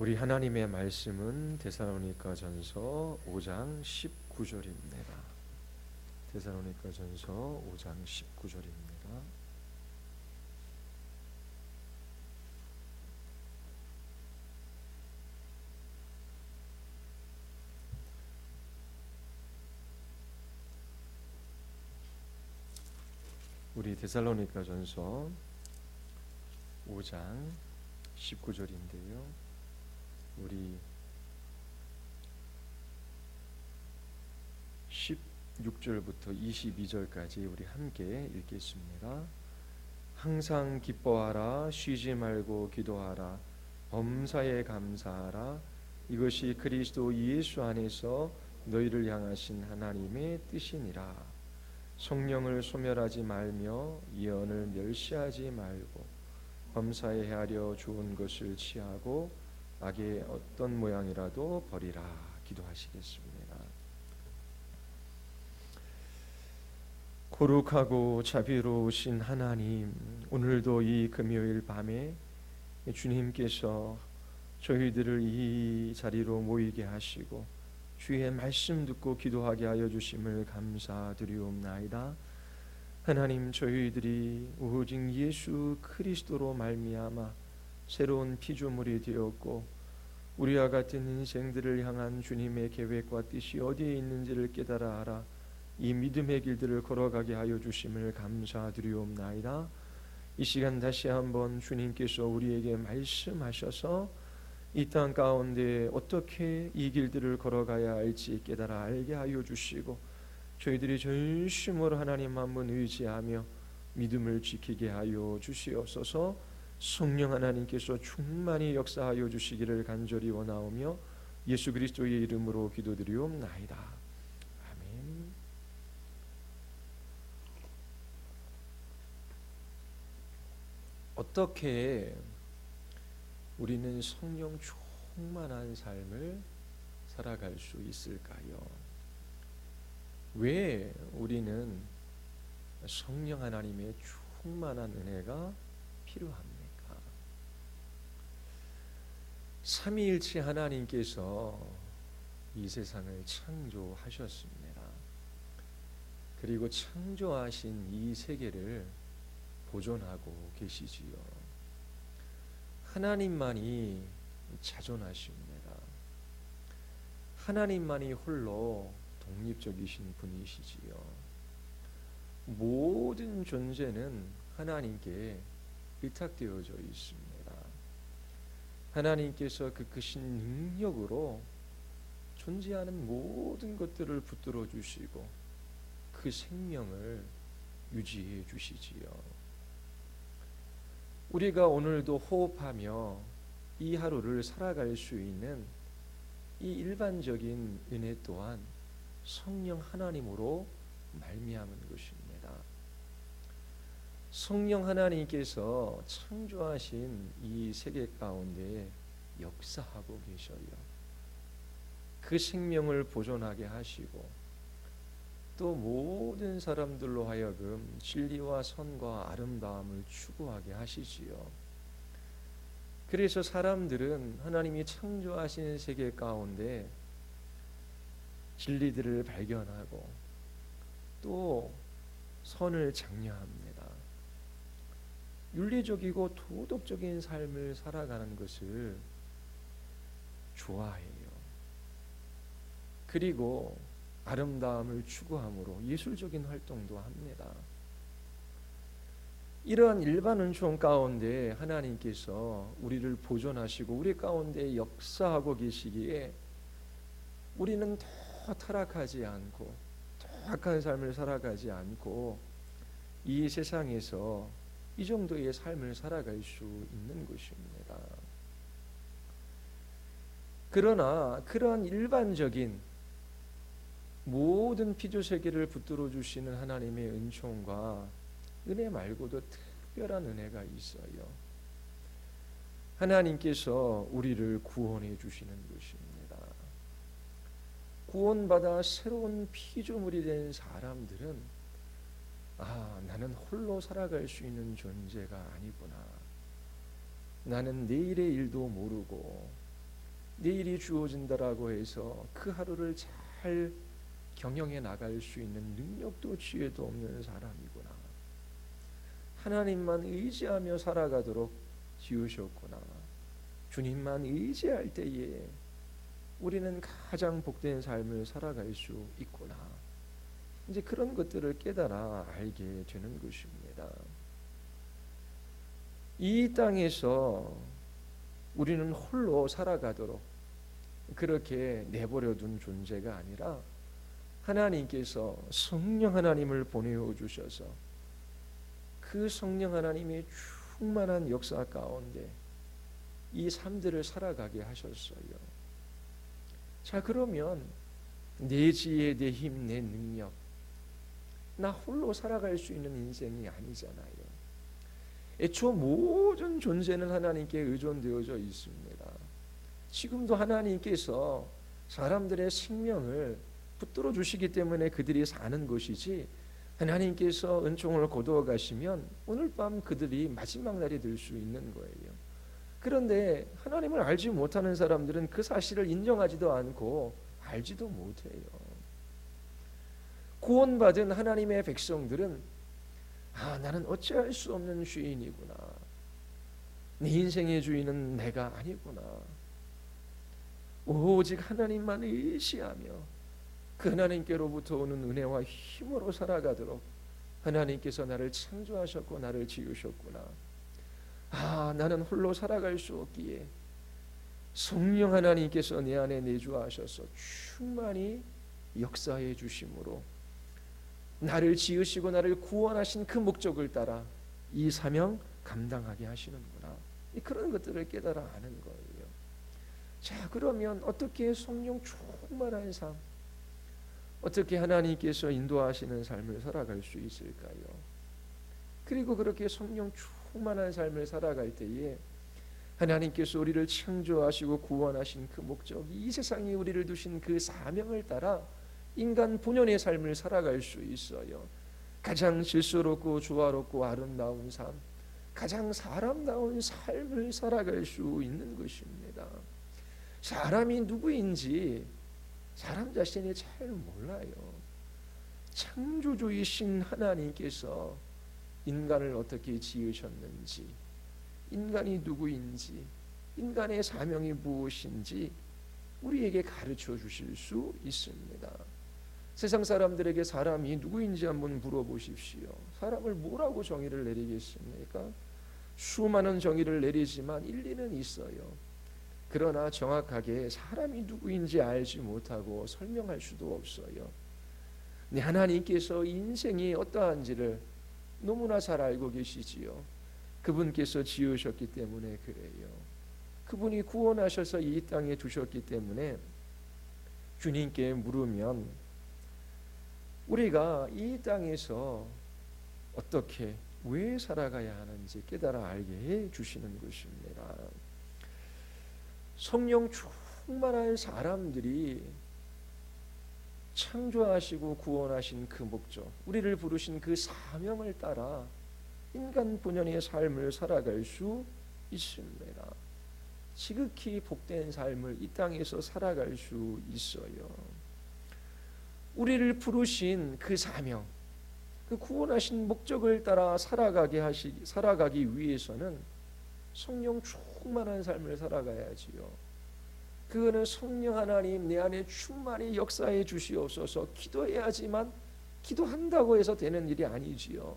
우리 하나님의 말씀은 데살로니가전서 5장 19절입니다. 데살로니가전서 5장 19절입니다. 우리 데살로니가전서 5장 19절인데요. 우리 16절부터 22절까지 우리 함께 읽겠습니다. 항상 기뻐하라, 쉬지 말고 기도하라, 범사에 감사하라. 이것이 그리스도 예수 안에서 너희를 향하신 하나님의 뜻이니라. 성령을 소멸하지 말며 예언을 멸시하지 말고 범사에 헤아려 좋은 것을 취하고 악의 어떤 모양이라도 버리라. 기도하시겠습니다. 거룩하고 자비로우신 하나님, 오늘도 이 금요일 밤에 주님께서 저희들을 이 자리로 모이게 하시고 주의 말씀 듣고 기도하게 하여 주심을 감사드리옵나이다. 하나님, 저희들이 오직 예수 그리스도로 말미암아 새로운 피조물이 되었고 우리와 같은 인생들을 향한 주님의 계획과 뜻이 어디에 있는지를 깨달아 알아 이 믿음의 길들을 걸어가게 하여 주심을 감사드리옵나이다. 이 시간 다시 한번 주님께서 우리에게 말씀하셔서 이 땅 가운데 어떻게 이 길들을 걸어가야 할지 깨달아 알게 하여 주시고 저희들이 전심으로 하나님 한 분 의지하며 믿음을 지키게 하여 주시옵소서. 성령 하나님께서 충만히 역사하여 주시기를 간절히 원하오며 예수 그리스도의 이름으로 기도드리옵나이다. 아멘. 어떻게 우리는 성령 충만한 삶을 살아갈 수 있을까요? 왜 우리는 성령 하나님의 충만한 은혜가 필요합니까? 삼위일체 하나님께서 이 세상을 창조하셨습니다. 그리고 창조하신 이 세계를 보존하고 계시지요. 하나님만이 자존하십니다. 하나님만이 홀로 독립적이신 분이시지요. 모든 존재는 하나님께 의탁되어져 있습니다. 하나님께서 그 크신 능력으로 존재하는 모든 것들을 붙들어 주시고 그 생명을 유지해 주시지요. 우리가 오늘도 호흡하며 이 하루를 살아갈 수 있는 이 일반적인 은혜 또한 성령 하나님으로 말미암은 것입니다. 성령 하나님께서 창조하신 이 세계 가운데 역사하고 계셔요. 그 생명을 보존하게 하시고 또 모든 사람들로 하여금 진리와 선과 아름다움을 추구하게 하시지요. 그래서 사람들은 하나님이 창조하신 세계 가운데 진리들을 발견하고 또 선을 장려합니다. 윤리적이고 도덕적인 삶을 살아가는 것을 좋아해요. 그리고 아름다움을 추구함으로 예술적인 활동도 합니다. 이러한 일반 은총 가운데 하나님께서 우리를 보존하시고 우리 가운데 역사하고 계시기에 우리는 더 타락하지 않고 더 악한 삶을 살아가지 않고 이 세상에서 이 정도의 삶을 살아갈 수 있는 것입니다. 그러나 그러한 일반적인 모든 피조세계를 붙들어 주시는 하나님의 은총과 은혜 말고도 특별한 은혜가 있어요. 하나님께서 우리를 구원해 주시는 것입니다. 구원받아 새로운 피조물이 된 사람들은 나는 홀로 살아갈 수 있는 존재가 아니구나. 나는 내일의 일도 모르고 내일이 주어진다라고 해서 그 하루를 잘 경영해 나갈 수 있는 능력도 지혜도 없는 사람이구나. 하나님만 의지하며 살아가도록 지으셨구나. 주님만 의지할 때에 우리는 가장 복된 삶을 살아갈 수 있구나. 이제 그런 것들을 깨달아 알게 되는 것입니다. 이 땅에서 우리는 홀로 살아가도록 그렇게 내버려 둔 존재가 아니라 하나님께서 성령 하나님을 보내어 주셔서 그 성령 하나님의 충만한 역사 가운데 이 삶들을 살아가게 하셨어요. 자, 그러면 내 지혜, 내 힘, 내 능력, 나 홀로 살아갈 수 있는 인생이 아니잖아요. 애초 모든 존재는 하나님께 의존되어져 있습니다. 지금도 하나님께서 사람들의 생명을 붙들어 주시기 때문에 그들이 사는 것이지, 하나님께서 은총을 거두어 가시면 오늘 밤 그들이 마지막 날이 될 수 있는 거예요. 그런데 하나님을 알지 못하는 사람들은 그 사실을 인정하지도 않고 알지도 못해요. 구원받은 하나님의 백성들은 나는 어찌할 수 없는 죄인이구나. 내 인생의 주인은 내가 아니구나. 오직 하나님만 의지하며 그 하나님께로부터 오는 은혜와 힘으로 살아가도록 하나님께서 나를 창조하셨고 나를 지으셨구나. 나는 홀로 살아갈 수 없기에 성령 하나님께서 내 안에 내주하셔서 충만히 역사해 주심으로 나를 지으시고 나를 구원하신 그 목적을 따라 이 사명 감당하게 하시는구나. 그런 것들을 깨달아 아는 거예요. 자, 그러면 어떻게 성령 충만한 삶, 어떻게 하나님께서 인도하시는 삶을 살아갈 수 있을까요? 그리고 그렇게 성령 충만한 삶을 살아갈 때에 하나님께서 우리를 창조하시고 구원하신 그 목적, 이 세상에 우리를 두신 그 사명을 따라 인간 본연의 삶을 살아갈 수 있어요. 가장 질서롭고 조화롭고 아름다운 삶, 가장 사람다운 삶을 살아갈 수 있는 것입니다. 사람이 누구인지 사람 자신이 잘 몰라요. 창조주이신 하나님께서 인간을 어떻게 지으셨는지, 인간이 누구인지, 인간의 사명이 무엇인지 우리에게 가르쳐 주실 수 있습니다. 세상 사람들에게 사람이 누구인지 한번 물어보십시오. 사람을 뭐라고 정의를 내리겠습니까? 수많은 정의를 내리지만 일리는 있어요. 그러나 정확하게 사람이 누구인지 알지 못하고 설명할 수도 없어요. 하나님께서 인생이 어떠한지를 너무나 잘 알고 계시지요. 그분께서 지으셨기 때문에 그래요. 그분이 구원하셔서 이 땅에 두셨기 때문에 주님께 물으면 우리가 이 땅에서 어떻게 왜 살아가야 하는지 깨달아 알게 해 주시는 것입니다. 성령 충만한 사람들이 창조하시고 구원하신 그 목적, 우리를 부르신 그 사명을 따라 인간 본연의 삶을 살아갈 수 있습니다. 지극히 복된 삶을 이 땅에서 살아갈 수 있어요. 우리를 부르신 그 사명, 그 구원하신 목적을 따라 살아가기 위해서는 성령 충만한 삶을 살아가야지요. 그거는 성령 하나님 내 안에 충만히 역사해 주시옵소서 기도해야지만 기도한다고 해서 되는 일이 아니지요.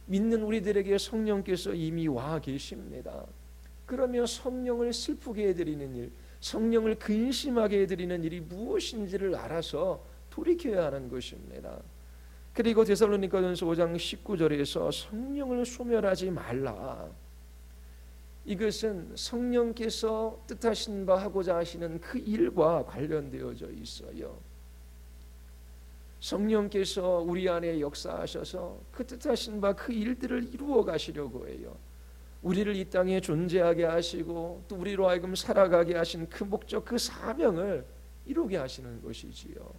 믿는 우리들에게 성령께서 이미 와 계십니다. 그러면 성령을 슬프게 해드리는 일, 성령을 근심하게 해드리는 일이 무엇인지를 알아서 돌이켜야 하는 것입니다. 그리고 데살로니가전서 5장 19절에서 성령을 소멸하지 말라. 이것은 성령께서 뜻하신 바 하고자 하시는 그 일과 관련되어져 있어요. 성령께서 우리 안에 역사하셔서 그 뜻하신 바 그 일들을 이루어 가시려고 해요. 우리를 이 땅에 존재하게 하시고 또 우리로 하여금 살아가게 하신 그 목적, 그 사명을 이루게 하시는 것이지요.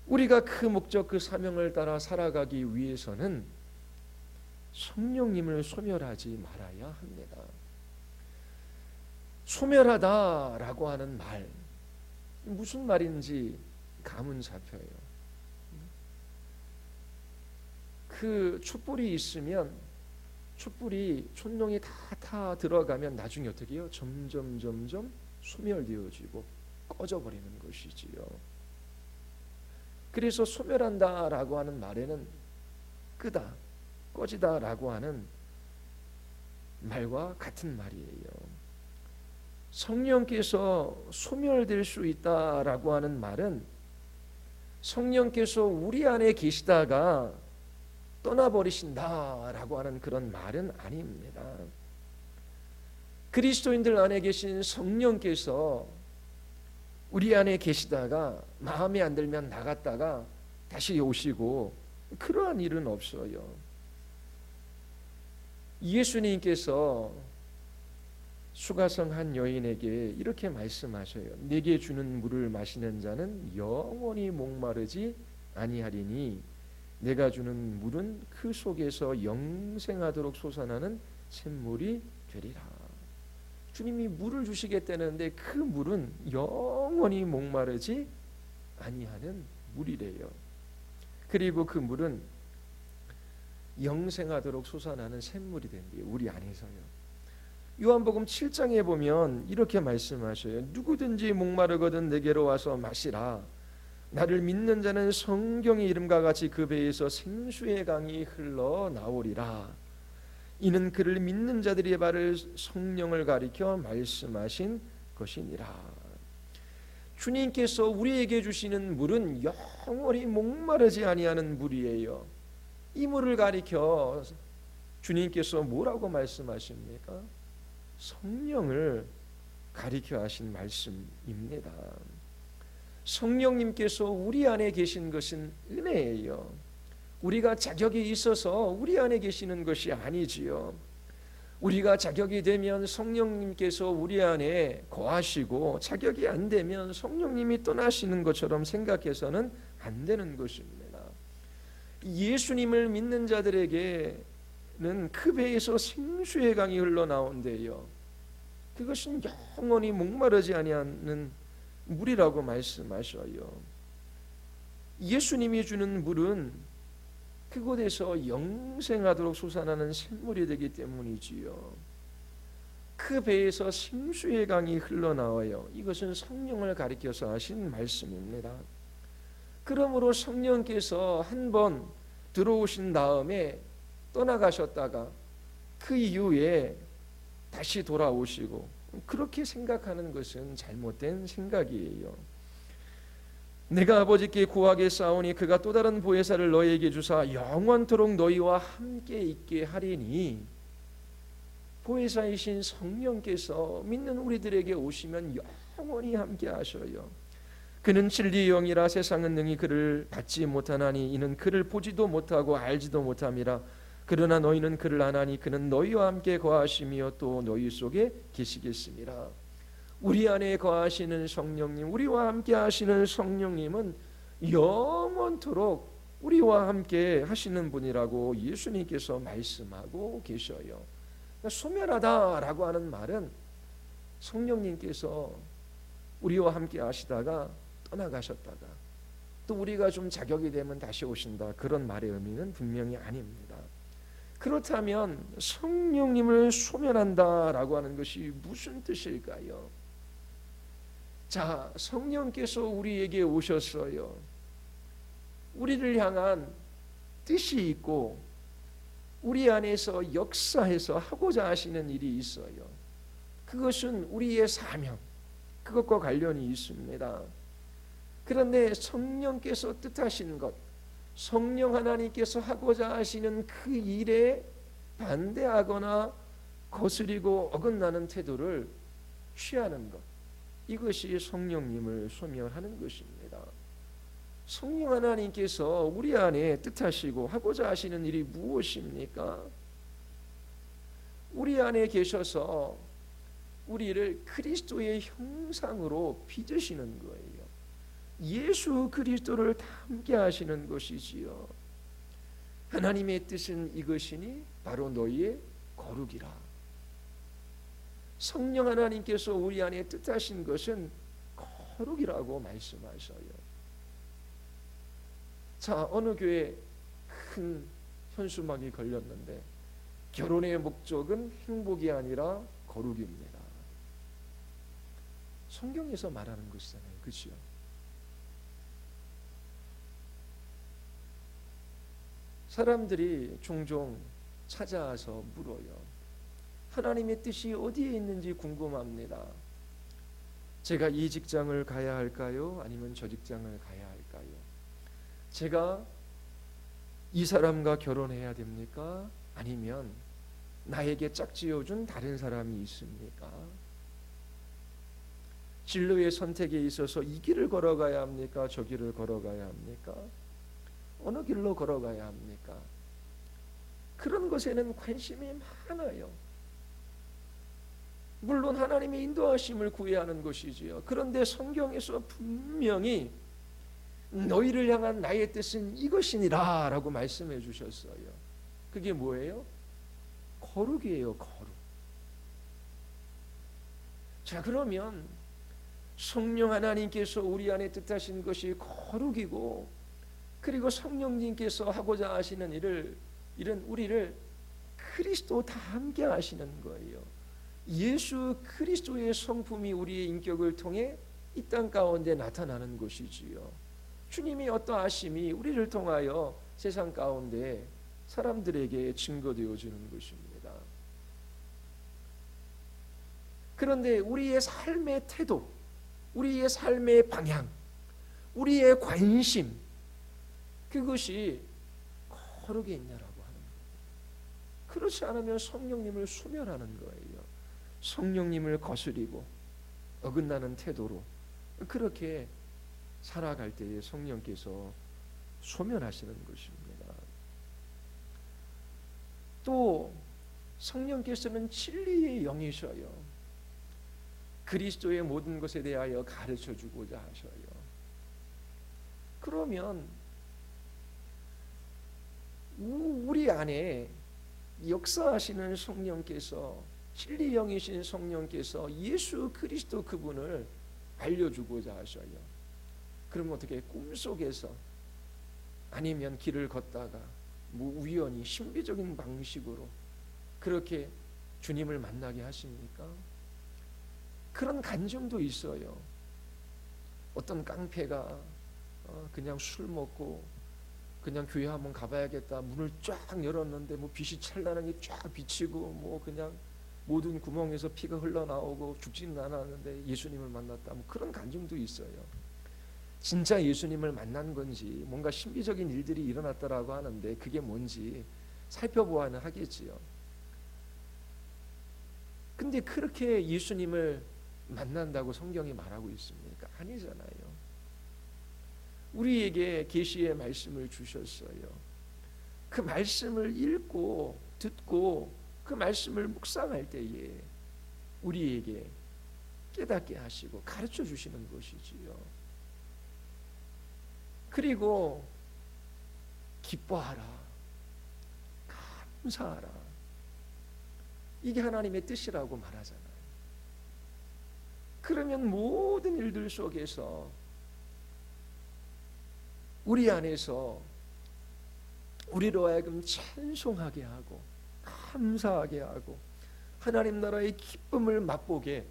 우리가 그 목적, 그 사명을 따라 살아가기 위해서는 성령님을 소멸하지 말아야 합니다. 소멸하다라고 하는 말, 무슨 말인지 감은 잡혀요. 그 촛불이 있으면 촛불이 촛농이 다 들어가면 나중에 어떻게 해요? 점점 소멸되어지고 꺼져버리는 것이지요. 그래서 소멸한다라고 하는 말에는 끄다, 꺼지다라고 하는 말과 같은 말이에요. 성령께서 소멸될 수 있다라고 하는 말은 성령께서 우리 안에 계시다가 떠나버리신다라고 하는 그런 말은 아닙니다. 그리스도인들 안에 계신 성령께서 우리 안에 계시다가 마음에 안 들면 나갔다가 다시 오시고 그러한 일은 없어요. 예수님께서 수가성 한 여인에게 이렇게 말씀하셔요. 내게 주는 물을 마시는 자는 영원히 목마르지 아니하리니 내가 주는 물은 그 속에서 영생하도록 솟아나는 샘물이 되리라. 주님이 물을 주시겠다는데 그 물은 영원히 목마르지 아니하는 물이래요. 그리고 그 물은 영생하도록 솟아나는 샘물이 된대요. 우리 안에서요. 요한복음 7장에 보면 이렇게 말씀하셔요. 누구든지 목마르거든 내게로 와서 마시라. 나를 믿는 자는 성경의 이름과 같이 그 배에서 생수의 강이 흘러나오리라. 이는 그를 믿는 자들의 발을 성령을 가리켜 말씀하신 것이니라. 주님께서 우리에게 주시는 물은 영원히 목마르지 아니하는 물이에요. 이 물을 가리켜 주님께서 뭐라고 말씀하십니까? 성령을 가리켜 하신 말씀입니다. 성령님께서 우리 안에 계신 것은 은혜예요. 우리가 자격이 있어서 우리 안에 계시는 것이 아니지요. 우리가 자격이 되면 성령님께서 우리 안에 거하시고 자격이 안 되면 성령님이 떠나시는 것처럼 생각해서는 안 되는 것입니다. 예수님을 믿는 자들에게는 그 배에서 생수의 강이 흘러나온대요. 그것은 영원히 목마르지 아니하는 물이라고 말씀하셔요. 예수님이 주는 물은 그곳에서 영생하도록 솟아나는 샘물이 되기 때문이지요. 그 배에서 생수의 강이 흘러나와요. 이것은 성령을 가리켜서 하신 말씀입니다. 그러므로 성령께서 한번 들어오신 다음에 떠나가셨다가 그 이후에 다시 돌아오시고 그렇게 생각하는 것은 잘못된 생각이에요. 내가 아버지께 구하게 싸우니 그가 또 다른 보혜사를 너희에게 주사 영원토록 너희와 함께 있게 하리니, 보혜사이신 성령께서 믿는 우리들에게 오시면 영원히 함께 하셔요. 그는 진리의 영이라 세상은 능히 그를 받지 못하나니 이는 그를 보지도 못하고 알지도 못함이라. 그러나 너희는 그를 아나니 그는 너희와 함께 거하시며 또 너희 속에 계시겠습니다. 우리 안에 거하시는 성령님, 우리와 함께 하시는 성령님은 영원토록 우리와 함께 하시는 분이라고 예수님께서 말씀하고 계셔요. 소멸하다라고 하는 말은 성령님께서 우리와 함께 하시다가 떠나가셨다가 또 우리가 좀 자격이 되면 다시 오신다, 그런 말의 의미는 분명히 아닙니다. 그렇다면 성령님을 소멸한다라고 하는 것이 무슨 뜻일까요? 자, 성령께서 우리에게 오셨어요. 우리를 향한 뜻이 있고 우리 안에서 역사해서 하고자 하시는 일이 있어요. 그것은 우리의 사명, 그것과 관련이 있습니다. 그런데 성령께서 뜻하신 것, 성령 하나님께서 하고자 하시는 그 일에 반대하거나 거스리고 어긋나는 태도를 취하는 것, 이것이 성령님을 소멸하는 것입니다. 성령 하나님께서 우리 안에 뜻하시고 하고자 하시는 일이 무엇입니까? 우리 안에 계셔서 우리를 그리스도의 형상으로 빚으시는 거예요. 예수 그리스도를 닮게 하시는 것이지요. 하나님의 뜻은 이것이니 바로 너희의 거룩이라. 성령 하나님께서 우리 안에 뜻하신 것은 거룩이라고 말씀하셔요. 자, 어느 교회에 큰 현수막이 걸렸는데 결혼의 목적은 행복이 아니라 거룩입니다. 성경에서 말하는 것이잖아요. 그렇죠? 사람들이 종종 찾아와서 물어요. 하나님의 뜻이 어디에 있는지 궁금합니다. 제가 이 직장을 가야 할까요? 아니면 저 직장을 가야 할까요? 제가 이 사람과 결혼해야 됩니까? 아니면 나에게 짝지어준 다른 사람이 있습니까? 진로의 선택에 있어서 이 길을 걸어가야 합니까? 저 길을 걸어가야 합니까? 어느 길로 걸어가야 합니까? 그런 것에는 관심이 많아요. 물론 하나님의 인도하심을 구해야 하는 것이지요. 그런데 성경에서 분명히 너희를 향한 나의 뜻은 이것이니라 라고 말씀해 주셨어요. 그게 뭐예요? 거룩이에요. 거룩. 자, 그러면 성령 하나님께서 우리 안에 뜻하신 것이 거룩이고, 그리고 성령님께서 하고자 하시는 일은 우리를 그리스도 다 함께 하시는 거예요. 예수 그리스도의 성품이 우리의 인격을 통해 이 땅 가운데 나타나는 것이지요. 주님의 어떠하심이 우리를 통하여 세상 가운데 사람들에게 증거되어지는 것입니다. 그런데 우리의 삶의 태도, 우리의 삶의 방향, 우리의 관심, 그것이 거룩에 있냐라고 하는 거예요. 그렇지 않으면 성령님을 소멸하는 거예요. 성령님을 거스리고 어긋나는 태도로 그렇게 살아갈 때에 성령께서 소멸하시는 것입니다. 또 성령께서는 진리의 영이셔요. 그리스도의 모든 것에 대하여 가르쳐 주고자 하셔요. 그러면 우리 안에 역사하시는 성령께서, 진리 영이신 성령께서 예수 그리스도 그분을 알려주고자 하셔요. 그럼 어떻게 꿈속에서 아니면 길을 걷다가 우연히 신비적인 방식으로 그렇게 주님을 만나게 하십니까? 그런 간증도 있어요. 어떤 깡패가 그냥 술 먹고 그냥 교회 한번 가봐야겠다 문을 쫙 열었는데 뭐 빛이 찬란하게 쫙 비치고 뭐 그냥 모든 구멍에서 피가 흘러나오고 죽지는 않았는데 예수님을 만났다, 뭐 그런 간증도 있어요. 진짜 예수님을 만난 건지 뭔가 신비적인 일들이 일어났다라고 하는데 그게 뭔지 살펴보아는 하겠지요. 근데 그렇게 예수님을 만난다고 성경이 말하고 있습니까? 아니잖아요. 우리에게 계시의 말씀을 주셨어요. 그 말씀을 읽고 듣고 그 말씀을 묵상할 때에 우리에게 깨닫게 하시고 가르쳐 주시는 것이지요. 그리고 기뻐하라, 감사하라, 이게 하나님의 뜻이라고 말하잖아요. 그러면 모든 일들 속에서 우리 안에서 우리로 하여금 찬송하게 하고 감사하게 하고 하나님 나라의 기쁨을 맛보게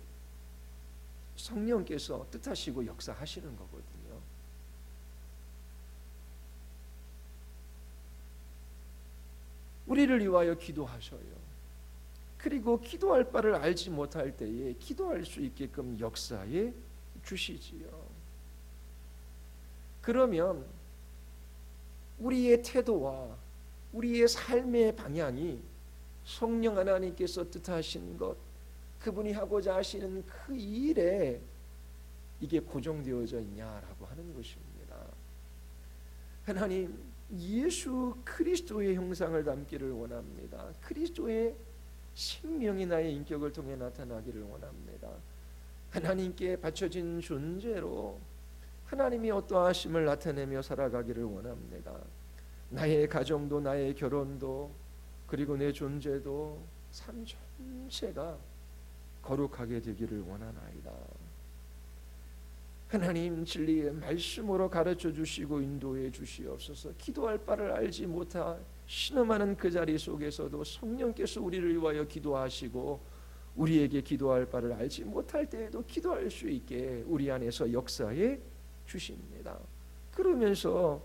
성령께서 뜻하시고 역사하시는 거거든요. 우리를 위하여 기도하셔요. 그리고 기도할 바를 알지 못할 때에 기도할 수 있게끔 역사해 주시지요. 그러면 우리의 태도와 우리의 삶의 방향이 성령 하나님께서 뜻하신 것, 그분이 하고자 하시는 그 일에 이게 고정되어져 있냐라고 하는 것입니다. 하나님, 예수 그리스도의 형상을 담기를 원합니다. 그리스도의 생명이 나의 인격을 통해 나타나기를 원합니다. 하나님께 바쳐진 존재로 하나님이 어떠하심을 나타내며 살아가기를 원합니다. 나의 가정도 나의 결혼도 그리고 내 존재도 삶 전체가 거룩하게 되기를 원하나이다. 하나님, 진리의 말씀으로 가르쳐 주시고 인도해 주시옵소서. 기도할 바를 알지 못하 신음하는 그 자리 속에서도 성령께서 우리를 위하여 기도하시고 우리에게 기도할 바를 알지 못할 때에도 기도할 수 있게 우리 안에서 역사해 주십니다. 그러면서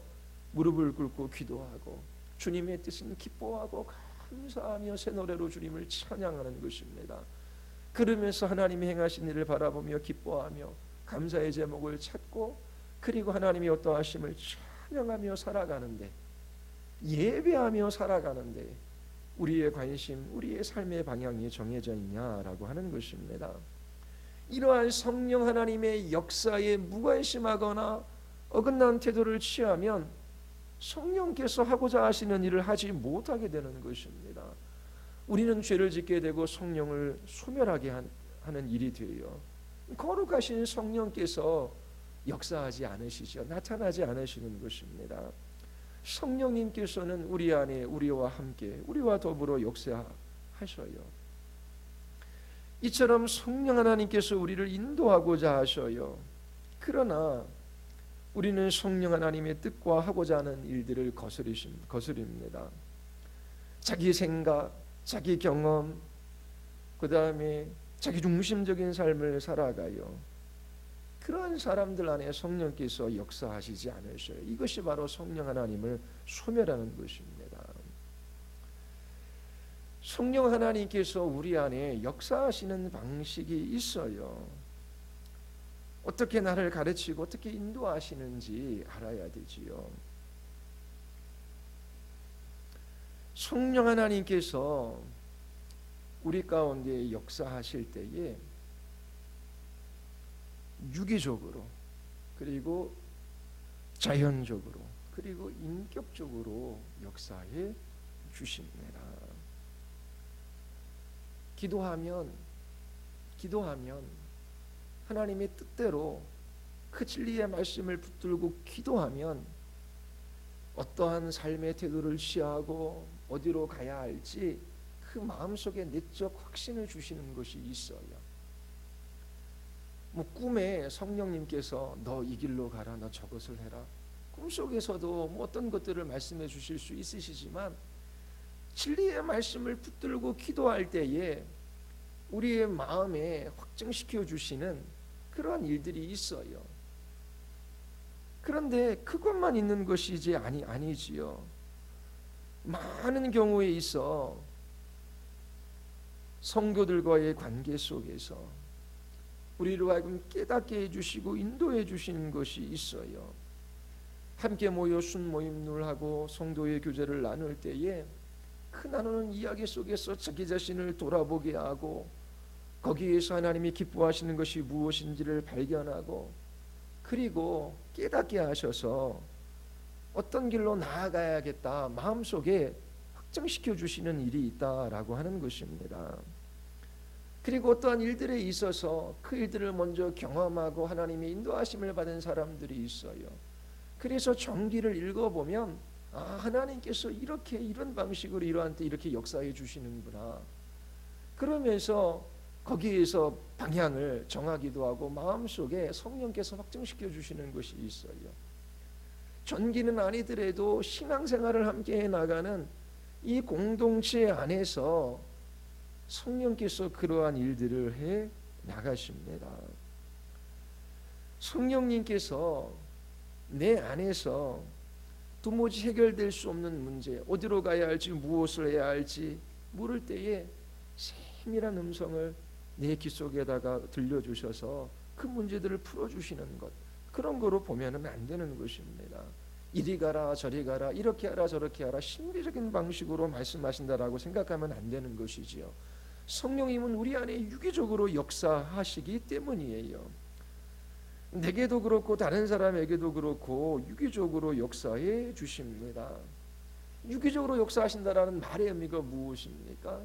무릎을 꿇고 기도하고 주님의 뜻은 기뻐하고 감사하며 새 노래로 주님을 찬양하는 것입니다. 그러면서 하나님이 행하신 일을 바라보며 기뻐하며 감사의 제목을 찾고 그리고 하나님이 어떠하심을 찬양하며 살아가는데, 예배하며 살아가는데 우리의 관심, 우리의 삶의 방향이 정해져 있냐라고 하는 것입니다. 이러한 성령 하나님의 역사에 무관심하거나 어긋난 태도를 취하면 성령께서 하고자 하시는 일을 하지 못하게 되는 것입니다. 우리는 죄를 짓게 되고 성령을 소멸하게 하는 일이 되어 거룩하신 성령께서 역사하지 않으시죠. 나타나지 않으시는 것입니다. 성령님께서는 우리 안에 우리와 함께 우리와 더불어 역사하셔요. 이처럼 성령 하나님께서 우리를 인도하고자 하셔요. 그러나 우리는 성령 하나님의 뜻과 하고자 하는 일들을 거스립니다. 자기 생각, 자기 경험, 그 다음에 자기 중심적인 삶을 살아가요. 그런 사람들 안에 성령께서 역사하시지 않으셔요. 이것이 바로 성령 하나님을 소멸하는 것입니다. 성령 하나님께서 우리 안에 역사하시는 방식이 있어요. 어떻게 나를 가르치고 어떻게 인도하시는지 알아야 되지요. 성령 하나님께서 우리 가운데 역사하실 때에 유기적으로 그리고 자연적으로 그리고 인격적으로 역사해 주십니다. 기도하면 하나님의 뜻대로 그 진리의 말씀을 붙들고 기도하면 어떠한 삶의 태도를 취하고 어디로 가야 할지 그 마음속에 내적 확신을 주시는 것이 있어요. 꿈에 성령님께서 너 이 길로 가라, 너 저것을 해라. 꿈속에서도 어떤 것들을 말씀해 주실 수 있으시지만 진리의 말씀을 붙들고 기도할 때에 우리의 마음에 확증시켜 주시는 그러한 일들이 있어요. 그런데 그것만 있는 것이 이제 아니지요. 많은 경우에 있어 성도들과의 관계 속에서 우리로 하여금 깨닫게 해주시고 인도해 주시는 것이 있어요. 함께 모여 순모임을 하고 성도의 교제를 나눌 때에 그 나누는 이야기 속에서 자기 자신을 돌아보게 하고 거기에서 하나님이 기뻐하시는 것이 무엇인지를 발견하고 그리고 깨닫게 하셔서 어떤 길로 나아가야겠다 마음속에 확정시켜 주시는 일이 있다라고 하는 것입니다. 그리고 어떠한 일들에 있어서 그 일들을 먼저 경험하고 하나님의 인도하심을 받은 사람들이 있어요. 그래서 정기를 읽어보면 하나님께서 이렇게 이런 방식으로 이러한 때 이렇게 역사해 주시는구나. 그러면서 거기에서 방향을 정하기도 하고 마음속에 성령께서 확증시켜 주시는 것이 있어요. 전기는 아니더라도 신앙생활을 함께 해나가는 이 공동체 안에서 성령께서 그러한 일들을 해 나가십니다. 성령님께서 내 안에서 도무지 해결될 수 없는 문제, 어디로 가야 할지 무엇을 해야 할지 모를 때에 세밀한 음성을 내 귀 속에다가 들려주셔서 그 문제들을 풀어주시는 것, 그런 거로 보면은 안 되는 것입니다. 이리 가라 저리 가라 이렇게 하라 저렇게 하라 신비적인 방식으로 말씀하신다라고 생각하면 안 되는 것이지요. 성령님은 우리 안에 유기적으로 역사하시기 때문이에요. 내게도 그렇고 다른 사람에게도 그렇고 유기적으로 역사해 주십니다. 유기적으로 역사하신다라는 말의 의미가 무엇입니까?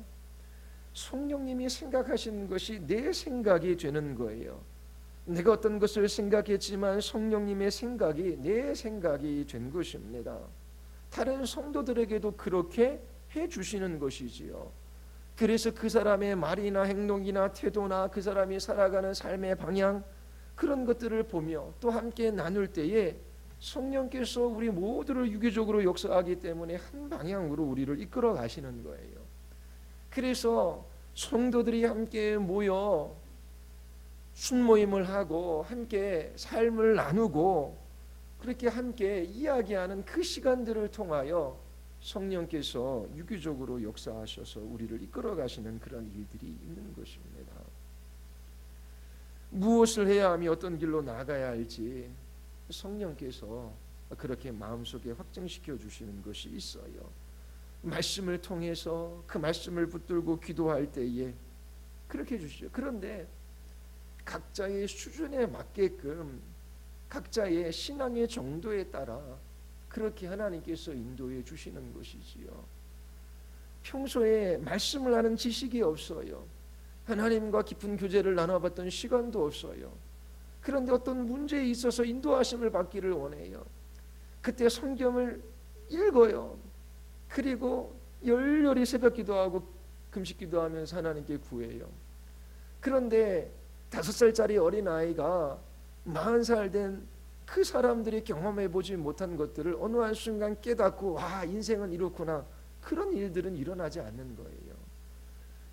성령님이 생각하시는 것이 내 생각이 되는 거예요. 내가 어떤 것을 생각했지만 성령님의 생각이 내 생각이 된 것입니다. 다른 성도들에게도 그렇게 해 주시는 것이지요. 그래서 그 사람의 말이나 행동이나 태도나 그 사람이 살아가는 삶의 방향, 그런 것들을 보며 또 함께 나눌 때에 성령께서 우리 모두를 유기적으로 역사하기 때문에 한 방향으로 우리를 이끌어 가시는 거예요. 그래서 성도들이 함께 모여 순모임을 하고 함께 삶을 나누고 그렇게 함께 이야기하는 그 시간들을 통하여 성령께서 유기적으로 역사하셔서 우리를 이끌어 가시는 그런 일들이 있는 것입니다. 무엇을 해야 하며 어떤 길로 나가야 할지 성령께서 그렇게 마음속에 확증시켜 주시는 것이 있어요. 말씀을 통해서 그 말씀을 붙들고 기도할 때에 그렇게 해주시죠. 그런데 각자의 수준에 맞게끔 각자의 신앙의 정도에 따라 그렇게 하나님께서 인도해 주시는 것이지요. 평소에 말씀을 하는 지식이 없어요. 하나님과 깊은 교제를 나눠봤던 시간도 없어요. 그런데 어떤 문제에 있어서 인도하심을 받기를 원해요. 그때 성경을 읽어요. 그리고 열렬히 새벽 기도하고 금식 기도하면서 하나님께 구해요. 그런데 5살짜리 어린아이가 40살 된 그 사람들이 경험해보지 못한 것들을 어느 한순간 깨닫고 인생은 이렇구나, 그런 일들은 일어나지 않는 거예요.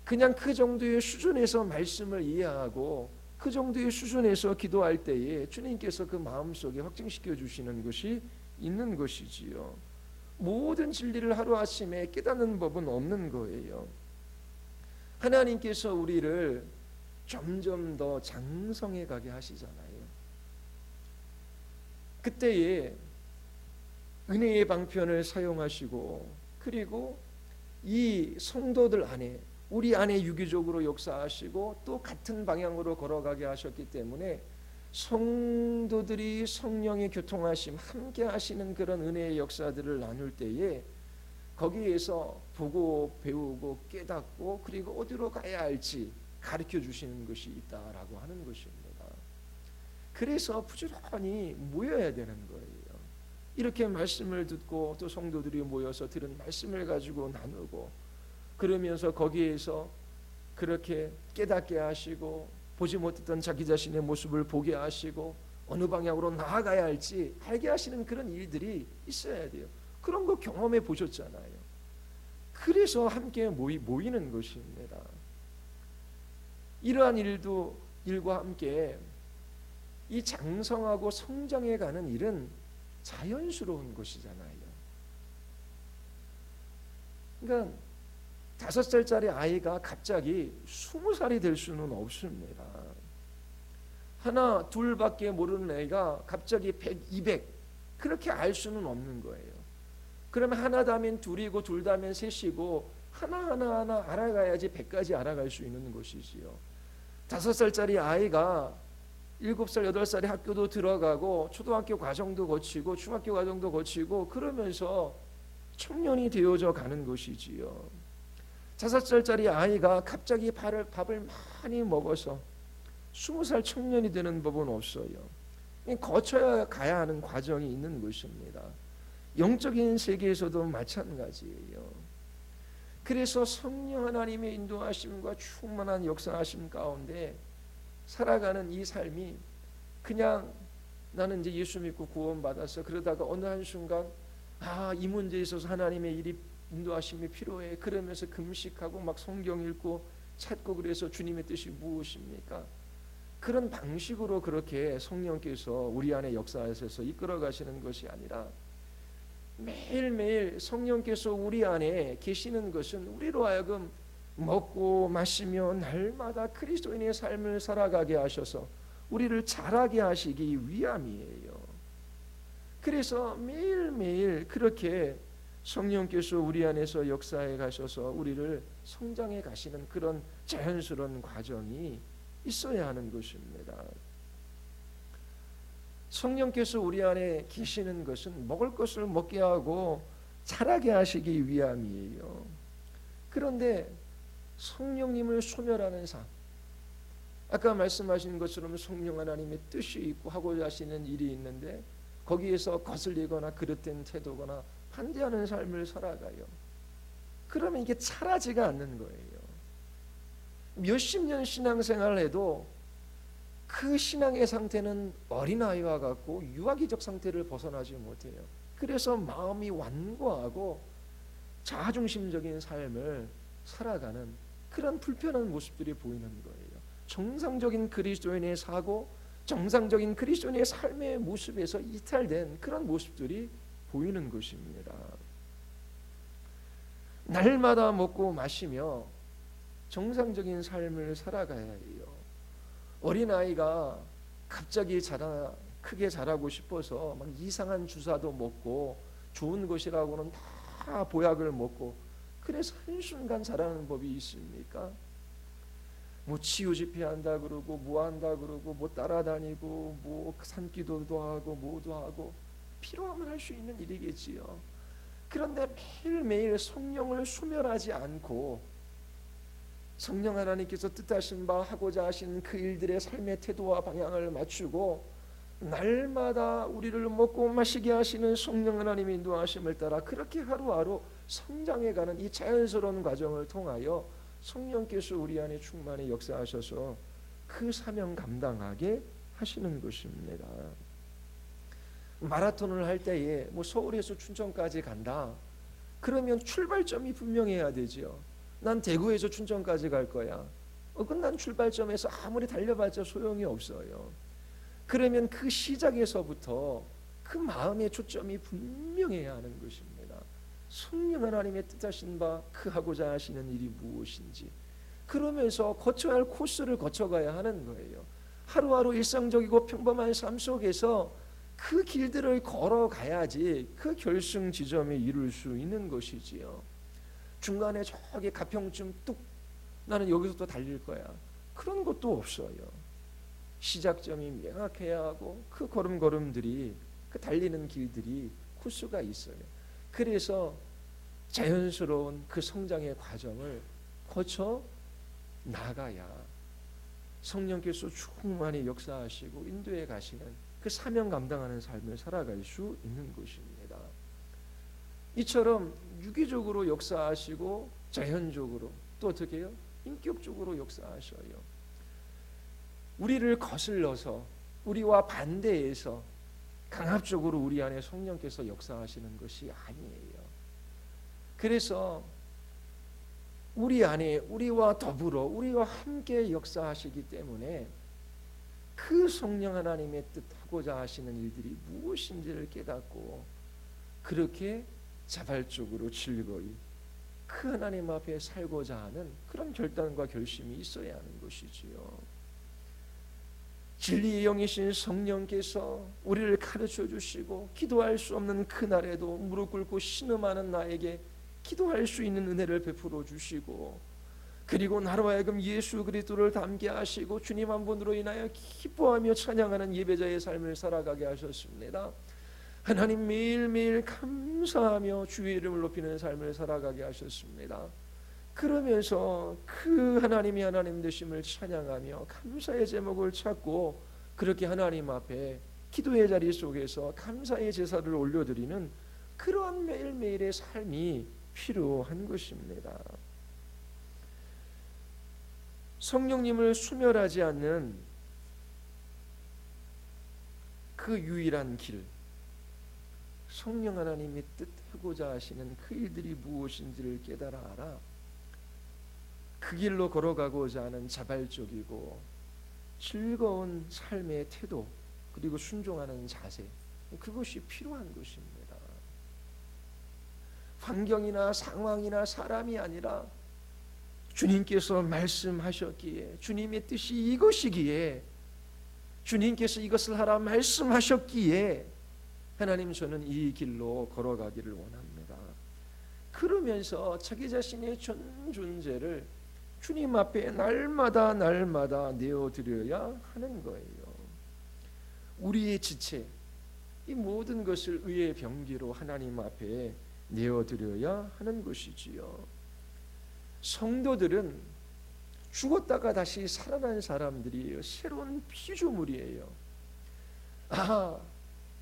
그냥 그 정도의 수준에서 말씀을 이해하고 그 정도의 수준에서 기도할 때에 주님께서 그 마음속에 확증시켜 주시는 것이 있는 것이지요. 모든 진리를 하루아침에 깨닫는 법은 없는 거예요. 하나님께서 우리를 점점 더 장성해 가게 하시잖아요. 그때에 은혜의 방편을 사용하시고 그리고 이 성도들 안에 우리 안에 유기적으로 역사하시고 또 같은 방향으로 걸어가게 하셨기 때문에 성도들이 성령의 교통하심 함께 하시는 그런 은혜의 역사들을 나눌 때에 거기에서 보고 배우고 깨닫고 그리고 어디로 가야 할지 가르쳐 주시는 것이 있다라고 하는 것입니다. 그래서 부지런히 모여야 되는 거예요. 이렇게 말씀을 듣고 또 성도들이 모여서 들은 말씀을 가지고 나누고 그러면서 거기에서 그렇게 깨닫게 하시고 보지 못했던 자기 자신의 모습을 보게 하시고 어느 방향으로 나아가야 할지 알게 하시는 그런 일들이 있어야 돼요. 그런 거 경험해 보셨잖아요. 그래서 함께 모이는 것입니다. 이러한 일과 함께 이 장성하고 성장해가는 일은 자연스러운 것이잖아요. 그러니까 5살짜리 아이가 갑자기 20살이 될 수는 없습니다. 하나 둘밖에 모르는 애가 갑자기 100, 200 그렇게 알 수는 없는 거예요. 그러면 하나다면 둘이고 둘다면 셋이고 하나하나 알아가야지 100까지 알아갈 수 있는 것이지요. 5살짜리 아이가 7살, 8살에 학교도 들어가고 초등학교 과정도 거치고 중학교 과정도 거치고 그러면서 청년이 되어져 가는 것이지요. 5살짜리 아이가 갑자기 밥을 많이 먹어서 20살 청년이 되는 법은 없어요. 거쳐야 가야 하는 과정이 있는 것입니다. 영적인 세계에서도 마찬가지예요. 그래서 성령 하나님의 인도하심과 충만한 역사하심 가운데 살아가는 이 삶이 그냥 나는 이제 예수 믿고 구원받아서 그러다가 어느 한순간 이 문제에 있어서 하나님의 일이 인도하심이 필요해 그러면서 금식하고 막 성경 읽고 찾고 그래서 주님의 뜻이 무엇입니까? 그런 방식으로 그렇게 성령께서 우리 안에 역사하셔서 이끌어 가시는 것이 아니라 매일매일 성령께서 우리 안에 계시는 것은 우리로 하여금 먹고 마시며 날마다 그리스도인의 삶을 살아가게 하셔서 우리를 자라게 하시기 위함이에요. 그래서 매일매일 그렇게 성령께서 우리 안에서 역사해 가셔서 우리를 성장해 가시는 그런 자연스러운 과정이 있어야 하는 것입니다. 성령께서 우리 안에 계시는 것은 먹을 것을 먹게 하고 자라게 하시기 위함이에요. 그런데 성령님을 소멸하는 삶, 아까 말씀하신 것처럼 성령 하나님의 뜻이 있고 하고자 하시는 일이 있는데 거기에서 거슬리거나 그릇된 태도거나 반대하는 삶을 살아가요. 그러면 이게 자라지가 않는 거예요. 몇십 년 신앙생활을 해도 그 신앙의 상태는 어린아이와 같고 유아기적 상태를 벗어나지 못해요. 그래서 마음이 완고하고 자아중심적인 삶을 살아가는 그런 불편한 모습들이 보이는 거예요. 정상적인 그리스도인의 사고, 정상적인 그리스도인의 삶의 모습에서 이탈된 그런 모습들이 보이는 것입니다. 날마다 먹고 마시며 정상적인 삶을 살아가야 해요. 어린아이가 갑자기 크게 자라고 싶어서 막 이상한 주사도 먹고 좋은 것이라고는 다 보약을 먹고 그래서 한순간 자라는 법이 있습니까? 뭐 치유 집회한다 그러고 뭐 한다 그러고 뭐 따라다니고 뭐 산기도도 하고 뭐도 하고 필요하면 할 수 있는 일이겠지요. 그런데 매일매일 성령을 소멸하지 않고 성령 하나님께서 뜻하신 바 하고자 하신 그 일들의 삶의 태도와 방향을 맞추고 날마다 우리를 먹고 마시게 하시는 성령 하나님의 인도하심을 따라 그렇게 하루하루 성장해가는 이 자연스러운 과정을 통하여 성령께서 우리 안에 충만히 역사하셔서 그 사명 감당하게 하시는 것입니다. 마라톤을 할 때에 뭐 서울에서 춘천까지 간다. 그러면 출발점이 분명해야 되죠. 난 대구에서 춘천까지 갈 거야. 끝난 출발점에서 아무리 달려봤자 소용이 없어요. 그러면 그 시작에서부터 그 마음의 초점이 분명해야 하는 것입니다. 성령 하나님의 뜻하신 바 그 하고자 하시는 일이 무엇인지 그러면서 거쳐야 할 코스를 거쳐가야 하는 거예요. 하루하루 일상적이고 평범한 삶 속에서 그 길들을 걸어가야지 그 결승 지점에 이룰 수 있는 것이지요. 중간에 저기 가평쯤 뚝 나는 여기서 또 달릴 거야. 그런 것도 없어요. 시작점이 명확해야 하고 그 걸음걸음들이 그 달리는 길들이 코스가 있어요. 그래서 자연스러운 그 성장의 과정을 거쳐 나가야 성령께서 충만히 역사하시고 인도해 가시는 그 사명 감당하는 삶을 살아갈 수 있는 것입니다. 이처럼 유기적으로 역사하시고 자연적으로 또 어떻게 해요? 인격적으로 역사하셔요. 우리를 거슬러서 우리와 반대해서 강압적으로 우리 안에 성령께서 역사하시는 것이 아니에요. 그래서 우리 안에 우리와 더불어 우리와 함께 역사하시기 때문에 그 성령 하나님의 뜻하고자 하시는 일들이 무엇인지를 깨닫고 그렇게 자발적으로 즐거이 그 하나님 앞에 살고자 하는 그런 결단과 결심이 있어야 하는 것이지요. 진리의 영이신 성령께서 우리를 가르쳐 주시고 기도할 수 없는 그날에도 무릎 꿇고 신음하는 나에게 기도할 수 있는 은혜를 베풀어 주시고 그리고 나로 하여금 예수 그리스도를 닮게 하시고 주님 한 분으로 인하여 기뻐하며 찬양하는 예배자의 삶을 살아가게 하셨습니다. 하나님 매일매일 감사하며 주의 이름을 높이는 삶을 살아가게 하셨습니다. 그러면서 그 하나님이 하나님 되심을 찬양하며 감사의 제목을 찾고 그렇게 하나님 앞에 기도의 자리 속에서 감사의 제사를 올려드리는 그런 매일매일의 삶이 필요한 것입니다. 성령님을 수멸하지 않는 그 유일한 길, 성령 하나님이 뜻하고자 하시는 그 일들이 무엇인지를 깨달아 알아 그 길로 걸어가고자 하는 자발적이고 즐거운 삶의 태도 그리고 순종하는 자세, 그것이 필요한 것입니다. 환경이나 상황이나 사람이 아니라 주님께서 말씀하셨기에 주님의 뜻이 이것이기에 주님께서 이것을 하라 말씀하셨기에 하나님 저는 이 길로 걸어가기를 원합니다. 그러면서 자기 자신의 전 존재를 주님 앞에 날마다 내어드려야 하는 거예요. 우리의 지체 이 모든 것을 의의 병기로 하나님 앞에 내어드려야 하는 것이지요. 성도들은 죽었다가 다시 살아난 사람들이에요. 새로운 피조물이에요.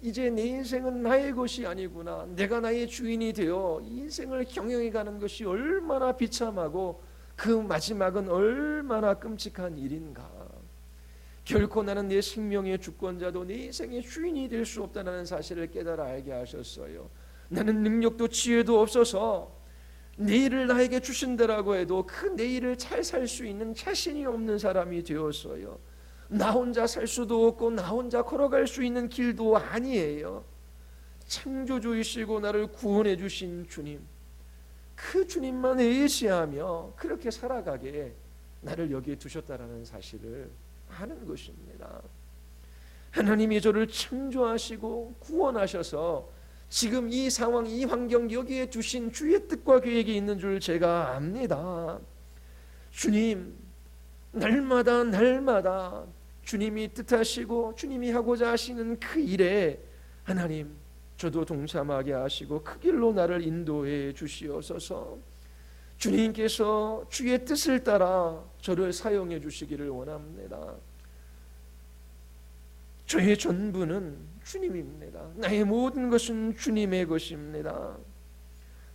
이제 내 인생은 나의 것이 아니구나. 내가 나의 주인이 되어 이 인생을 경영해가는 것이 얼마나 비참하고 그 마지막은 얼마나 끔찍한 일인가. 결코 나는 내 생명의 주권자도 내 인생의 주인이 될 수 없다는 사실을 깨달아 알게 하셨어요. 나는 능력도 지혜도 없어서 내일을 나에게 주신다라고 해도 그 내일을 잘 살 수 있는 자신이 없는 사람이 되었어요. 나 혼자 살 수도 없고 나 혼자 걸어갈 수 있는 길도 아니에요. 창조주이시고 나를 구원해 주신 주님, 그 주님만 의지하며 그렇게 살아가게 나를 여기에 두셨다라는 사실을 아는 것입니다. 하나님이 저를 창조하시고 구원하셔서 지금 이 상황, 이 환경 여기에 두신 주의 뜻과 계획이 있는 줄 제가 압니다. 주님, 날마다 주님이 뜻하시고 주님이 하고자 하시는 그 일에 하나님, 저도 동참하게 하시고 그 길로 나를 인도해 주시옵소서. 주님께서 주의 뜻을 따라 저를 사용해 주시기를 원합니다. 저의 전부는 주님입니다. 나의 모든 것은 주님의 것입니다.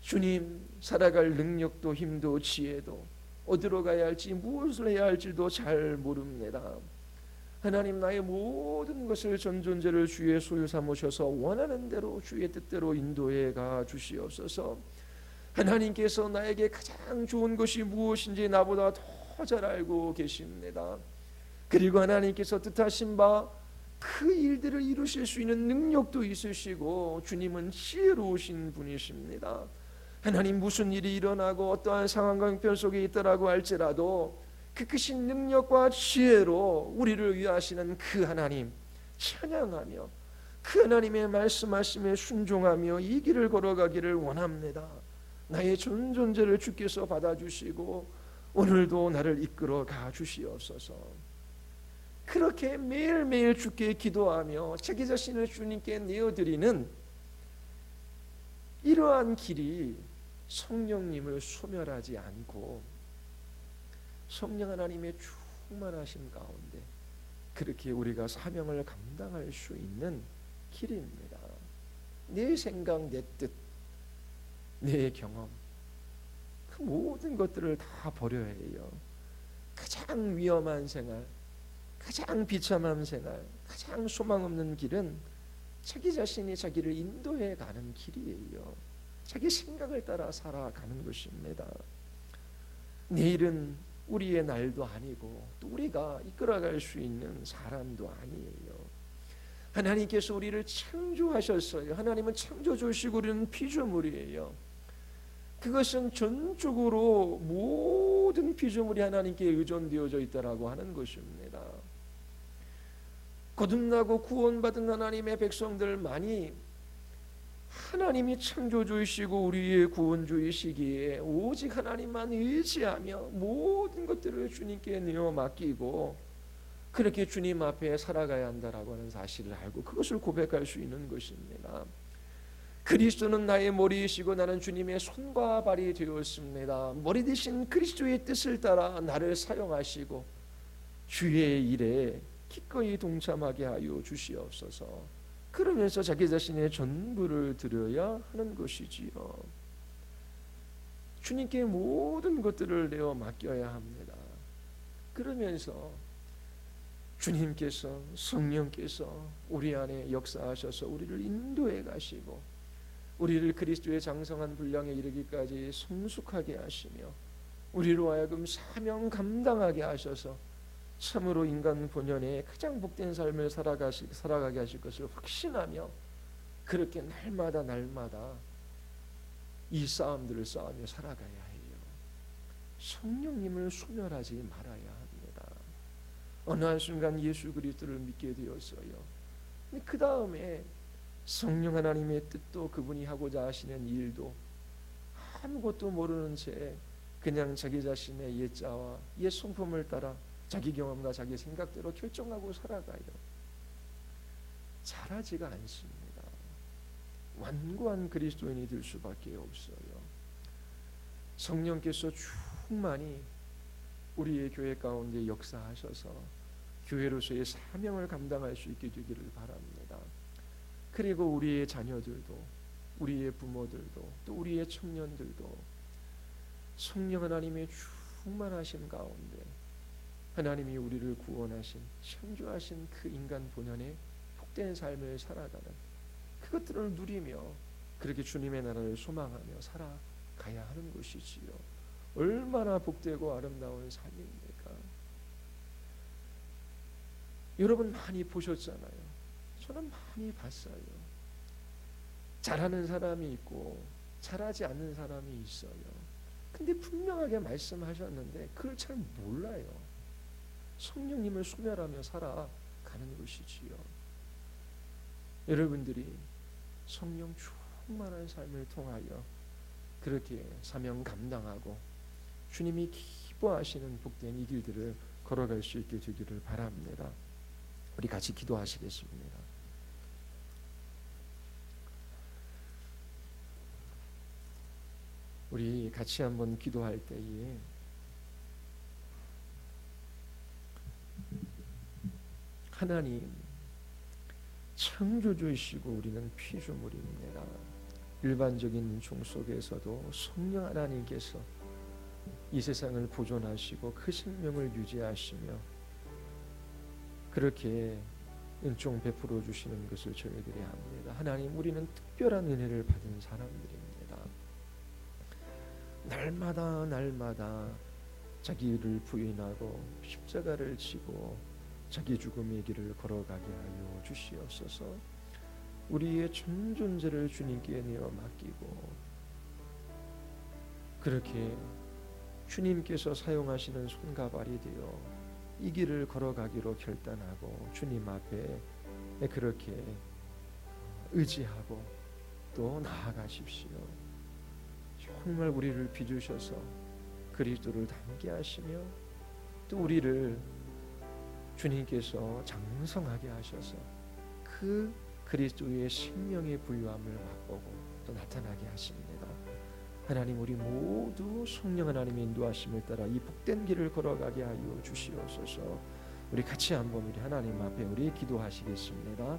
주님, 살아갈 능력도 힘도 지혜도 어디로 가야 할지 무엇을 해야 할지도 잘 모릅니다. 하나님, 나의 모든 것을 전 존재를 주의 소유 삼으셔서 원하는 대로 주의 뜻대로 인도해 가 주시옵소서. 하나님께서 나에게 가장 좋은 것이 무엇인지 나보다 더 잘 알고 계십니다. 그리고 하나님께서 뜻하신 바 그 일들을 이루실 수 있는 능력도 있으시고 주님은 지혜로우신 분이십니다. 하나님, 무슨 일이 일어나고 어떠한 상황과 형편 속에 있더라고 할지라도 그 크신 능력과 지혜로 우리를 위하시는 그 하나님 찬양하며 그 하나님의 말씀하심에 순종하며 이 길을 걸어가기를 원합니다. 나의 전 존재를 주께서 받아주시고 오늘도 나를 이끌어 가 주시옵소서. 그렇게 매일매일 주께 기도하며 자기 자신을 주님께 내어드리는 이러한 길이 성령님을 소멸하지 않고 성령 하나님의 충만하심 가운데 그렇게 우리가 사명을 감당할 수 있는 길입니다. 내 생각, 내 뜻, 내 경험, 그 모든 것들을 다 버려야 해요. 가장 위험한 생활, 가장 비참한 생활, 가장 소망 없는 길은 자기 자신이 자기를 인도해 가는 길이에요. 자기 생각을 따라 살아가는 것입니다. 내일은 우리의 날도 아니고 또 우리가 이끌어갈 수 있는 사람도 아니에요. 하나님께서 우리를 창조하셨어요. 하나님은 창조주시고 우리는 피조물이에요. 그것은 전적으로 모든 피조물이 하나님께 의존되어져 있다라고 하는 것입니다. 거듭나고 구원받은 하나님의 백성들만이 하나님이 창조주이시고 우리의 구원주이시기에 오직 하나님만 의지하며 모든 것들을 주님께 내어 맡기고 그렇게 주님 앞에 살아가야 한다라고 하는 사실을 알고 그것을 고백할 수 있는 것입니다. 그리스도는 나의 머리이시고 나는 주님의 손과 발이 되었습니다. 머리 대신 그리스도의 뜻을 따라 나를 사용하시고 주의 일에 기꺼이 동참하게 하여 주시옵소서. 그러면서 자기 자신의 전부를 드려야 하는 것이지요. 주님께 모든 것들을 내어 맡겨야 합니다. 그러면서 주님께서 성령께서 우리 안에 역사하셔서 우리를 인도해 가시고 우리를 그리스도의 장성한 분량에 이르기까지 성숙하게 하시며 우리로 하여금 사명 감당하게 하셔서 참으로 인간 본연의 가장 복된 삶을 살아가게 하실 것을 확신하며 그렇게 날마다 이 싸움들을 싸우며 살아가야 해요. 성령님을 소멸하지 말아야 합니다. 어느 한순간 예수 그리스도를 믿게 되었어요. 그 다음에 성령 하나님의 뜻도 그분이 하고자 하시는 일도 아무것도 모르는 채 그냥 자기 자신의 옛자와 옛 성품을 따라 자기 경험과 자기 생각대로 결정하고 살아가요. 잘하지가 않습니다. 완고한 그리스도인이 될 수밖에 없어요. 성령께서 충만히 우리의 교회 가운데 역사하셔서 교회로서의 사명을 감당할 수 있게 되기를 바랍니다. 그리고 우리의 자녀들도 우리의 부모들도 또 우리의 청년들도 성령 하나님의 충만하심 가운데 하나님이 우리를 구원하신 창조하신 그 인간 본연의 복된 삶을 살아가는 그것들을 누리며 그렇게 주님의 나라를 소망하며 살아가야 하는 것이지요. 얼마나 복되고 아름다운 삶입니까? 여러분 많이 보셨잖아요. 저는 많이 봤어요. 잘하는 사람이 있고 잘하지 않는 사람이 있어요. 근데 분명하게 말씀하셨는데 그걸 잘 몰라요. 성령님을 소멸하며 살아가는 것이지요. 여러분들이 성령 충만한 삶을 통하여 그렇게 사명 감당하고 주님이 기뻐하시는 복된 이 길들을 걸어갈 수 있게 되기를 바랍니다. 우리 같이 기도하시겠습니다. 우리 같이 한번 기도할 때에 하나님 창조주이시고 우리는 피조물입니다. 일반적인 종 속에서도 성령 하나님께서 이 세상을 보존하시고 그 생명을 유지하시며 그렇게 은총 베풀어 주시는 것을 저희들이 합니다. 하나님, 우리는 특별한 은혜를 받은 사람들입니다. 날마다 자기를 부인하고 십자가를 지고 자기 죽음의 길을 걸어가게 하여 주시옵소서. 우리의 전 존재를 주님께 내어 맡기고 그렇게 주님께서 사용하시는 손가발이 되어 이 길을 걸어가기로 결단하고 주님 앞에 그렇게 의지하고 또 나아가십시오. 정말 우리를 빚으셔서 그리스도를 닮게 하시며 또 우리를 주님께서 장성하게 하셔서 그 그리스도의 생명의 부유함을 맛보고 또 나타나게 하십니다. 하나님, 우리 모두 성령 하나님의 인도하심을 따라 이 복된 길을 걸어가게 하여 주시옵소서. 우리 같이 한번 우리 하나님 앞에 우리 기도하시겠습니다.